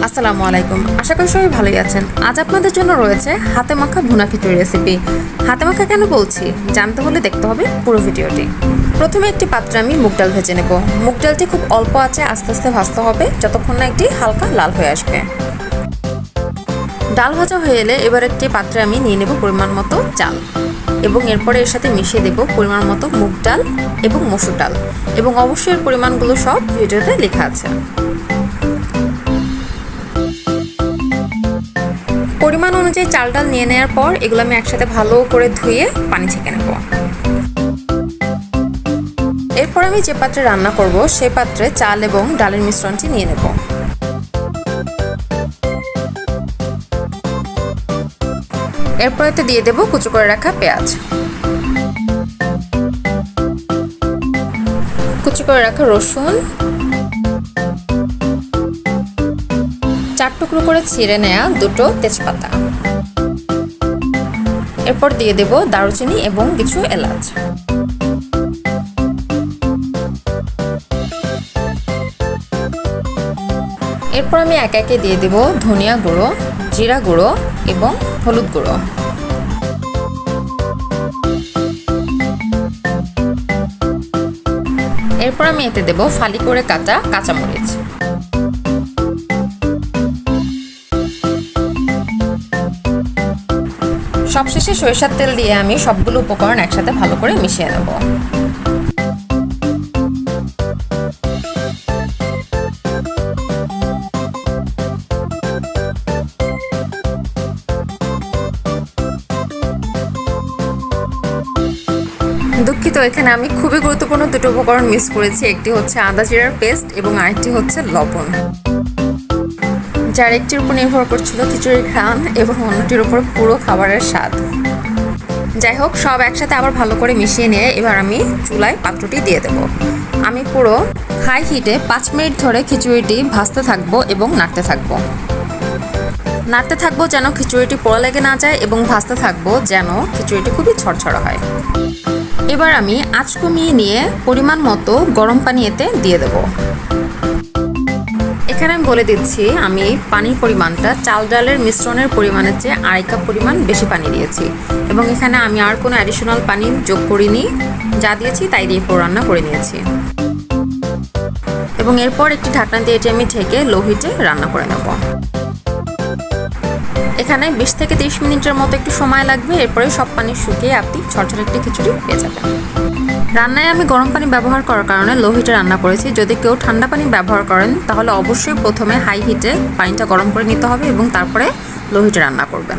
আসসালামু আলাইকুম। আশা করি সবাই ভালোই আছেন। আজ আপনাদের জন্য রয়েছে হাতে মাখা ভুনা খিচুড়ি রেসিপি। হাতে মাখা কেন বলছি জানতে হলে দেখতে হবে পুরো ভিডিওটি। প্রথমে একটি পাত্রে আমি মুগ ডাল ভেজে নেব। মুগ ডালটি খুব অল্প আঁচে আস্তে আস্তে ভাজতে হবে যতক্ষণ না একটি হালকা লাল হয়ে আসবে। ডাল ভাজা হয়ে এলে এবার একটি পাত্রে আমি নিয়ে নেব পরিমাণ মতো চাল এবং এরপরে এর সাথে মিশিয়ে দেব পরিমাণ মতো মুগ ডাল এবং মসুর ডাল, এবং অবশ্যই এর পরিমাণগুলো সব ভিডিওতে লেখা আছে। পরিমাণ অনুযায়ী চাল ডাল নিয়ে নেওয়ার পর এগুলো আমি একসাথে ভালো করে ধুয়ে পানি ছেঁকে নেব। এরপর আমি যে পাত্রে রান্না করব সেই পাত্রে চাল এবং ডালের মিশ্রণটি নিয়ে নেব। এরপর এতে দিয়ে দেব কুচি করে রাখা পেঁয়াজ, কুচি করে রাখা রসুন, 4 টুকরো করে ছিঁড়ে নেওয়া 2টো তেজপাতা। এরপর দিয়ে দেব দারুচিনি এবং কিছু এলাচ। এরপর আমি একে একে দিয়ে দেব ধনিয়া গুঁড়ো, জিরা গুঁড়ো এবং হলুদ গুঁড়ো। এরপর আমি এতে দেব ফালি করে কাটা কাঁচামরিচ। সবশেষে সরিষার তেল দিয়ে আমি সবগুলো উপকরণ একসাথে ভালো করে মিশিয়ে নেব। দুঃখিত, এখানে আমি খুবই গুরুত্বপূর্ণ 2টো উপকরণ মিস করেছি। একটি হচ্ছে আদা জিরার পেস্ট এবং আরেকটি হচ্ছে লবণ, যার একটির উপর নির্ভর করছিল খিচুড়ির ঘ্রাণ এবং অন্যটির উপর পুরো খাবারের স্বাদ। যাই হোক, সব একসাথে আবার ভালো করে মিশিয়ে নিয়ে এবার আমি চুলায় পাত্রটি দিয়ে দেব। আমি পুরো হাই হিটে 5 মিনিট ধরে খিচুড়িটি ভাজতে থাকবো এবং নাড়তে থাকবো যেন খিচুড়িটি পোড়া লেগে না যায়, এবং ভাজতে থাকবো যেন খিচুড়িটি খুবই ঝরঝরা হয়। এবার আমি আঁচ কমিয়ে নিয়ে পরিমাণ মতো গরম পানি এতে দিয়ে দেব। এখানে আমি বলে দিচ্ছি, আমি পানির পরিমাণটা চাল ডালের মিশ্রণের পরিমাণের চেয়ে 2.5 কাপ পরিমাণ বেশি পানি দিয়েছি, এবং এখানে আমি আর কোনো অ্যাডিশনাল পানি যোগ করিনি। যা দিয়েছি তাই দিয়ে পুরো রান্না করে নিয়েছি। এবং এরপর একটি ঢাকনা দিয়ে এটি আমি ঢেকে লো হিটে রান্না করে নেব। এখানে 20 থেকে 30 মিনিটের মতো একটু সময় লাগবে। এরপরে সব পানি শুকিয়ে আপনি ঝরঝরে একটি খিচুড়ি পেয়ে যাবেন। রান্নায় আমি গরম পানি ব্যবহার করার কারণে লো হিটে রান্না করেছি। যদি কেউ ঠান্ডা পানি ব্যবহার করেন তাহলে অবশ্যই প্রথমে হাই হিটে পানিটা গরম করে নিতে হবে এবং তারপরে লো হিটে রান্না করবেন।